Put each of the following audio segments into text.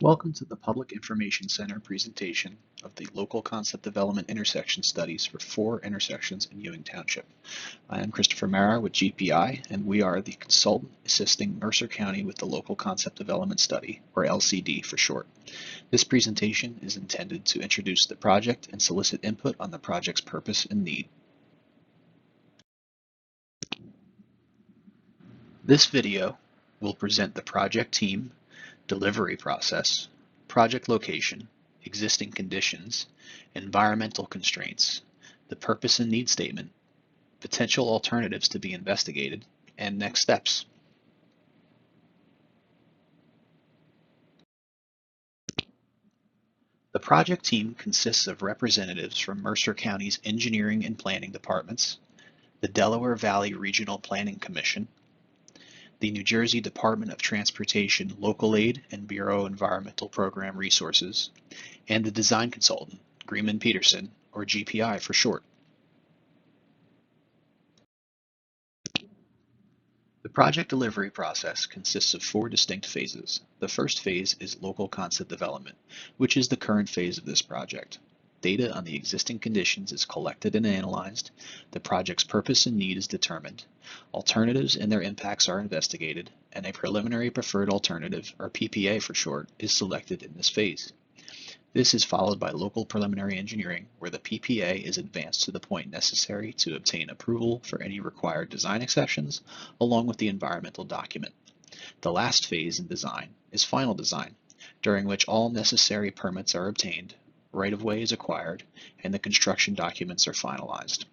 Welcome to the Public Information Center presentation of the Local Concept Development Intersection Studies for 4 intersections in Ewing Township. I am Christopher Mara with GPI, and we are the consultant assisting Mercer County with the Local Concept Development Study, or LCD for short. This presentation is intended to introduce the project and solicit input on the project's purpose and need. This video will present the project team, delivery process, project location, existing conditions, environmental constraints, the purpose and need statement, potential alternatives to be investigated, and next steps. The project team consists of representatives from Mercer County's engineering and planning departments, the Delaware Valley Regional Planning Commission, the New Jersey Department of Transportation Local Aid and Bureau Environmental Program Resources, and the design consultant, Greenman Peterson, or GPI for short. The project delivery process consists of 4 distinct phases. The first phase is local concept development, which is the current phase of this project. Data on the existing conditions is collected and analyzed, the project's purpose and need is determined, alternatives and their impacts are investigated, and a preliminary preferred alternative, or PPA for short, is selected in this phase. This is followed by local preliminary engineering, where the PPA is advanced to the point necessary to obtain approval for any required design exceptions, along with the environmental document. The last phase in design is final design, during which all necessary permits are obtained, right-of-way is acquired, and the construction documents are finalized.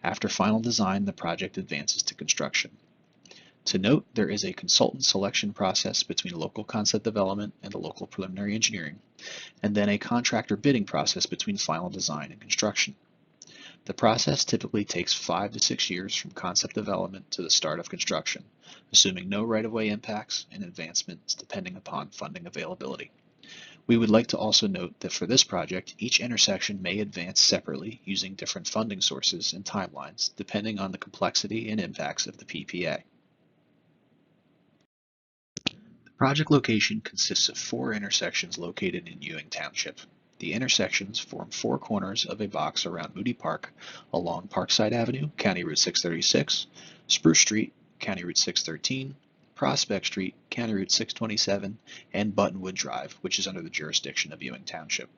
After final design, the project advances to construction. To note, there is a consultant selection process between local concept development and the local preliminary engineering, and then a contractor bidding process between final design and construction. The process typically takes 5 to 6 years from concept development to the start of construction, assuming no right-of-way impacts and advancements depending upon funding availability. We would like to also note that for this project, each intersection may advance separately using different funding sources and timelines, depending on the complexity and impacts of the PPA. The project location consists of 4 intersections located in Ewing Township. The intersections form 4 corners of a box around Moody Park along Parkside Avenue, County Route 636, Spruce Street, County Route 613, Prospect Street, County Route 627, and Buttonwood Drive, which is under the jurisdiction of Ewing Township.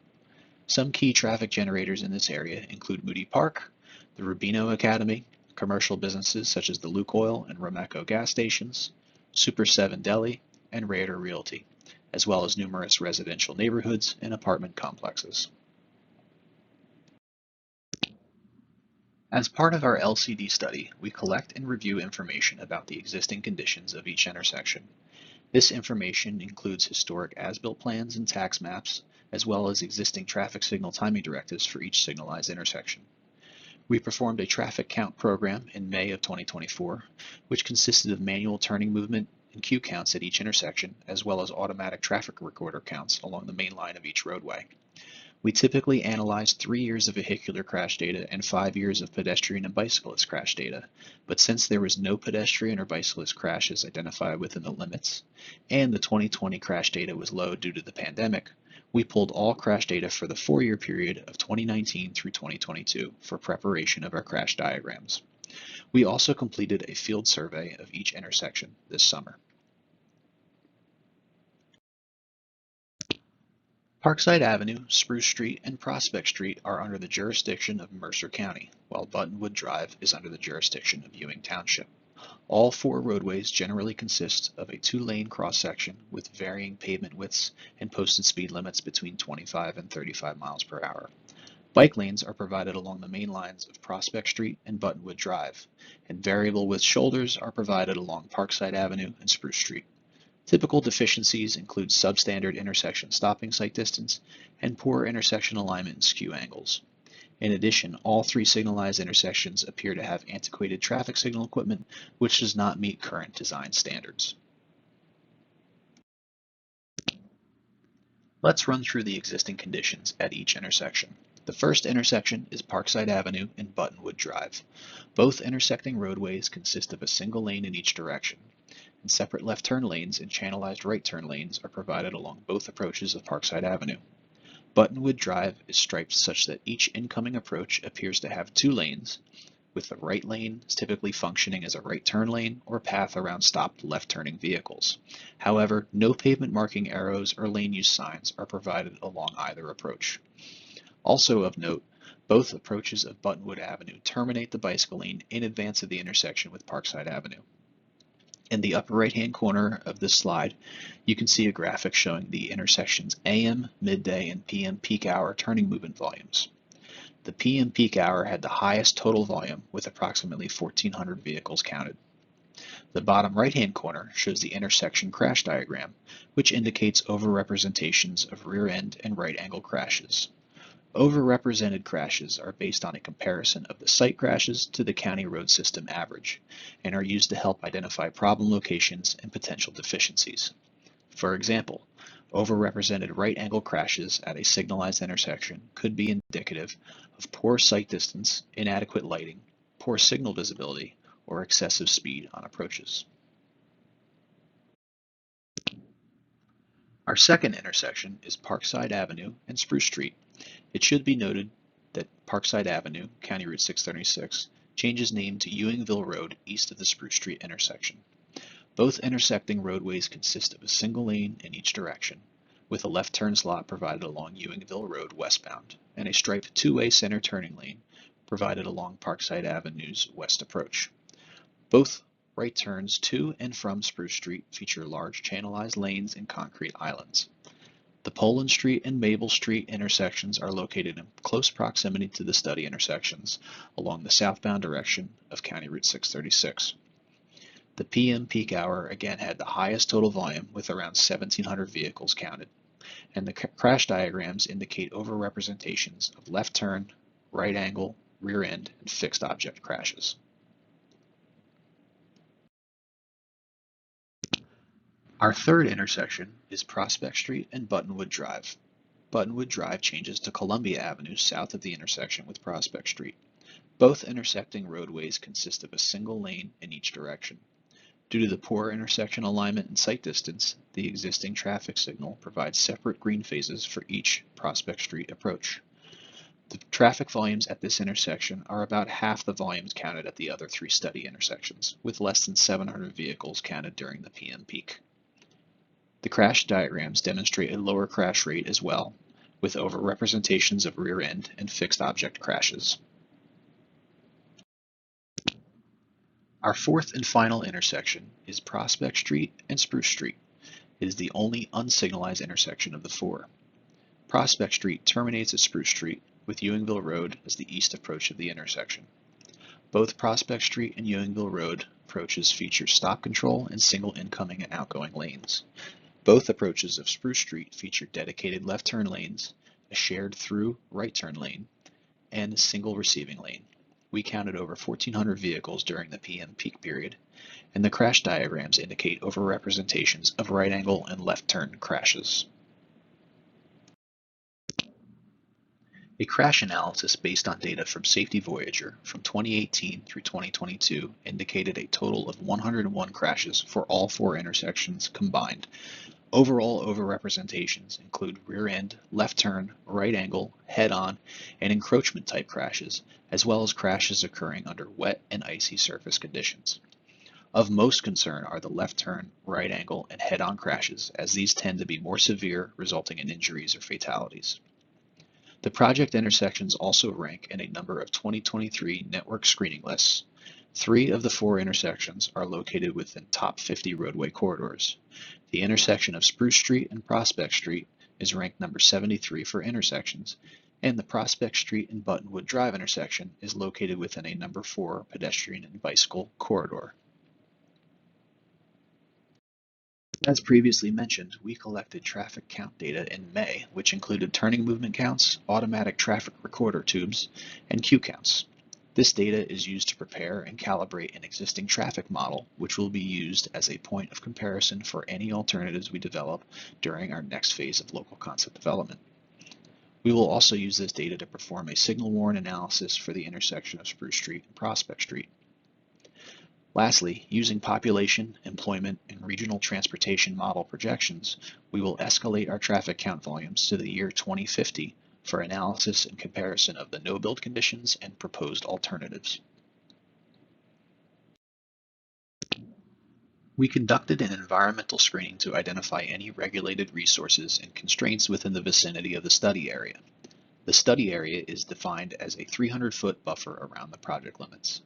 Some key traffic generators in this area include Moody Park, the Rubino Academy, commercial businesses such as the Lukoil and Romeco gas stations, Super 7 Deli, and Raider Realty, as well as numerous residential neighborhoods and apartment complexes. As part of our LCD study, we collect and review information about the existing conditions of each intersection. This information includes historic as-built plans and tax maps, as well as existing traffic signal timing directives for each signalized intersection. We performed a traffic count program in May of 2024, which consisted of manual turning movement and queue counts at each intersection, as well as automatic traffic recorder counts along the main line of each roadway. We typically analyze 3 years of vehicular crash data and 5 years of pedestrian and bicyclist crash data, but since there was no pedestrian or bicyclist crashes identified within the limits, and the 2020 crash data was low due to the pandemic, we pulled all crash data for the 4-year period of 2019 through 2022 for preparation of our crash diagrams. We also completed a field survey of each intersection this summer. Parkside Avenue, Spruce Street, and Prospect Street are under the jurisdiction of Mercer County, while Buttonwood Drive is under the jurisdiction of Ewing Township. All 4 roadways generally consist of a 2-lane cross-section with varying pavement widths and posted speed limits between 25 and 35 miles per hour. Bike lanes are provided along the main lines of Prospect Street and Buttonwood Drive, and variable width shoulders are provided along Parkside Avenue and Spruce Street. Typical deficiencies include substandard intersection stopping sight distance and poor intersection alignment and skew angles. In addition, all 3 signalized intersections appear to have antiquated traffic signal equipment, which does not meet current design standards. Let's run through the existing conditions at each intersection. The first intersection is Parkside Avenue and Buttonwood Drive. Both intersecting roadways consist of a single lane in each direction. and separate left turn lanes and channelized right turn lanes are provided along both approaches of Parkside Avenue. Buttonwood Drive is striped such that each incoming approach appears to have two lanes, with the right lane typically functioning as a right turn lane or path around stopped left-turning vehicles. However, no pavement marking arrows or lane use signs are provided along either approach. Also of note, both approaches of Buttonwood Avenue terminate the bicycle lane in advance of the intersection with Parkside Avenue. In the upper right-hand corner of this slide, you can see a graphic showing the intersection's AM, midday, and PM peak hour turning movement volumes. The PM peak hour had the highest total volume with approximately 1,400 vehicles counted. The bottom right-hand corner shows the intersection crash diagram, which indicates overrepresentations of rear-end and right-angle crashes. Overrepresented crashes are based on a comparison of the site crashes to the county road system average and are used to help identify problem locations and potential deficiencies. For example, overrepresented right-angle crashes at a signalized intersection could be indicative of poor sight distance, inadequate lighting, poor signal visibility, or excessive speed on approaches. Our second intersection is Parkside Avenue and Spruce Street. It should be noted that Parkside Avenue, County Route 636, changes name to Ewingville Road east of the Spruce Street intersection. Both intersecting roadways consist of a single lane in each direction, with a left turn slot provided along Ewingville Road westbound, and a striped two-way center turning lane provided along Parkside Avenue's west approach. Both right turns to and from Spruce Street feature large channelized lanes and concrete islands. The Poland Street and Maple Street intersections are located in close proximity to the study intersections along the southbound direction of County Route 636. The PM peak hour again had the highest total volume with around 1,700 vehicles counted, and the crash diagrams indicate overrepresentations of left turn, right angle, rear end, and fixed object crashes. Our third intersection is Prospect Street and Buttonwood Drive. Buttonwood Drive changes to Columbia Avenue south of the intersection with Prospect Street. Both intersecting roadways consist of a single lane in each direction. Due to the poor intersection alignment and sight distance, the existing traffic signal provides separate green phases for each Prospect Street approach. The traffic volumes at this intersection are about half the volumes counted at the other three study intersections, with less than 700 vehicles counted during the PM peak. The crash diagrams demonstrate a lower crash rate as well, with overrepresentations of rear end and fixed object crashes. Our fourth and final intersection is Prospect Street and Spruce Street. It is the only unsignalized intersection of the four. Prospect Street terminates at Spruce Street, with Ewingville Road as the east approach of the intersection. Both Prospect Street and Ewingville Road approaches feature stop control and single incoming and outgoing lanes. Both approaches of Spruce Street feature dedicated left turn lanes, a shared through right turn lane, and a single receiving lane. We counted over 1,400 vehicles during the PM peak period, and the crash diagrams indicate overrepresentations of right angle and left turn crashes. A crash analysis based on data from Safety Voyager from 2018 through 2022 indicated a total of 101 crashes for all four intersections combined. Overall overrepresentations include rear end, left turn, right angle, head-on, and encroachment type crashes, as well as crashes occurring under wet and icy surface conditions. Of most concern are the left turn, right angle, and head-on crashes, as these tend to be more severe, resulting in injuries or fatalities. The project intersections also rank in a number of 2023 network screening lists. 3 of the 4 intersections are located within top 50 roadway corridors. The intersection of Spruce Street and Prospect Street is ranked number 73 for intersections, and the Prospect Street and Buttonwood Drive intersection is located within a number 4 pedestrian and bicycle corridor. As previously mentioned, we collected traffic count data in May, which included turning movement counts, automatic traffic recorder tubes, and queue counts. This data is used to prepare and calibrate an existing traffic model, which will be used as a point of comparison for any alternatives we develop during our next phase of local concept development. We will also use this data to perform a signal warrant analysis for the intersection of Spruce Street and Prospect Street. Lastly, using population, employment, and regional transportation model projections, we will escalate our traffic count volumes to the year 2050 for analysis and comparison of the no-build conditions and proposed alternatives. We conducted an environmental screening to identify any regulated resources and constraints within the vicinity of the study area. The study area is defined as a 300-foot buffer around the project limits.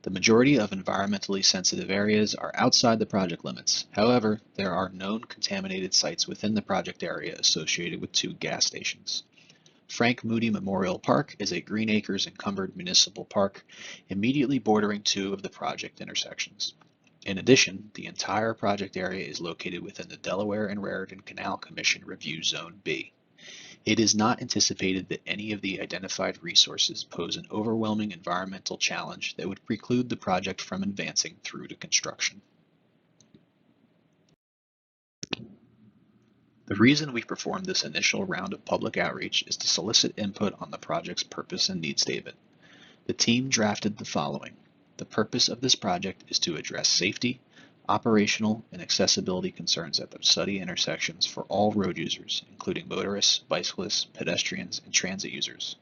The majority of environmentally sensitive areas are outside the project limits. However, there are known contaminated sites within the project area associated with 2 gas stations. Frank Moody Memorial Park is a Green Acres encumbered municipal park immediately bordering 2 of the project intersections. In addition, the entire project area is located within the Delaware and Raritan Canal Commission Review Zone B. It is not anticipated that any of the identified resources pose an overwhelming environmental challenge that would preclude the project from advancing through to construction. The reason we performed this initial round of public outreach is to solicit input on the project's purpose and need statement. The team drafted the following. The purpose of this project is to address safety, operational, and accessibility concerns at the study intersections for all road users, including motorists, bicyclists, pedestrians, and transit users.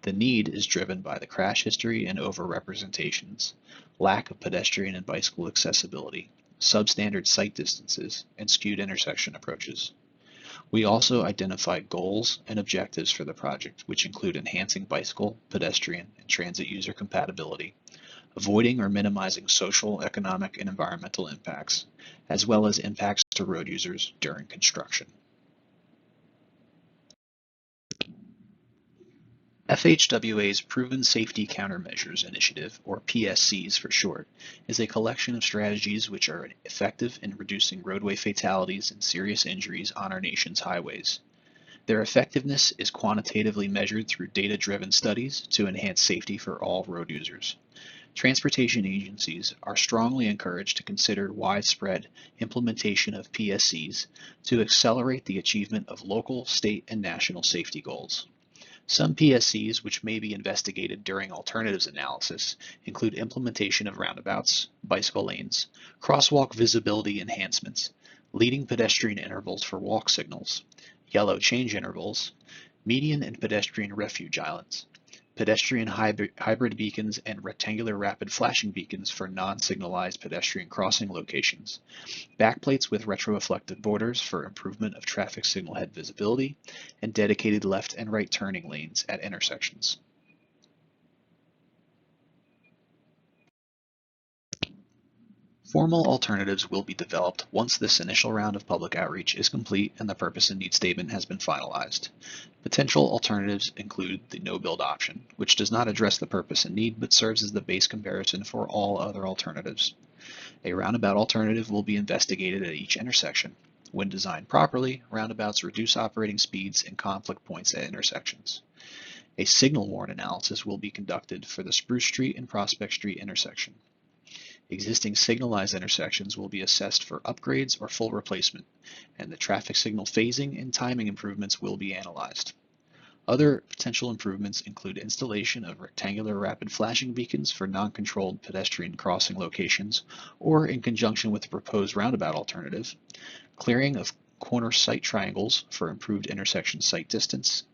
The need is driven by the crash history and overrepresentations, lack of pedestrian and bicycle accessibility, substandard sight distances, and skewed intersection approaches. We also identified goals and objectives for the project, which include enhancing bicycle, pedestrian, and transit user compatibility, avoiding or minimizing social, economic, and environmental impacts, as well as impacts to road users during construction. FHWA's Proven Safety Countermeasures Initiative, or PSCs for short, is a collection of strategies which are effective in reducing roadway fatalities and serious injuries on our nation's highways. Their effectiveness is quantitatively measured through data-driven studies to enhance safety for all road users. Transportation agencies are strongly encouraged to consider widespread implementation of PSCs to accelerate the achievement of local, state, and national safety goals. Some PSCs which may be investigated during alternatives analysis include implementation of roundabouts, bicycle lanes, crosswalk visibility enhancements, leading pedestrian intervals for walk signals, yellow change intervals, median and pedestrian refuge islands, pedestrian hybrid beacons and rectangular rapid flashing beacons for non-signalized pedestrian crossing locations, backplates with retroreflective borders for improvement of traffic signal head visibility, and dedicated left and right turning lanes at intersections. Formal alternatives will be developed once this initial round of public outreach is complete and the purpose and need statement has been finalized. Potential alternatives include the no-build option, which does not address the purpose and need but serves as the base comparison for all other alternatives. A roundabout alternative will be investigated at each intersection. When designed properly, roundabouts reduce operating speeds and conflict points at intersections. A signal warrant analysis will be conducted for the Spruce Street and Prospect Street intersection. Existing signalized intersections will be assessed for upgrades or full replacement, and the traffic signal phasing and timing improvements will be analyzed. Other potential improvements include installation of rectangular rapid flashing beacons for non-controlled pedestrian crossing locations, or in conjunction with the proposed roundabout alternative, clearing of corner sight triangles for improved intersection sight distance,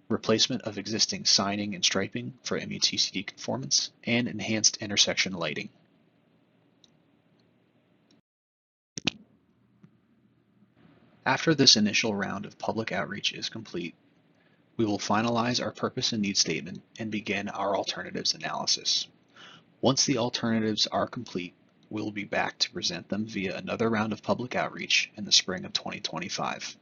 replacement of existing signing and striping for MUTCD conformance, and enhanced intersection lighting. After this initial round of public outreach is complete, we will finalize our purpose and need statement and begin our alternatives analysis. Once the alternatives are complete, we will be back to present them via another round of public outreach in the spring of 2025.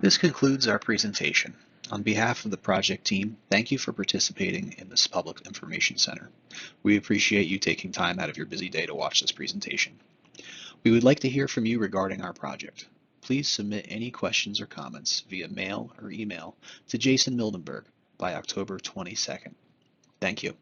This concludes our presentation. On behalf of the project team, thank you for participating in this Public Information Center. We appreciate you taking time out of your busy day to watch this presentation. We would like to hear from you regarding our project. Please submit any questions or comments via mail or email to Jason Mildenberg by October 22nd. Thank you.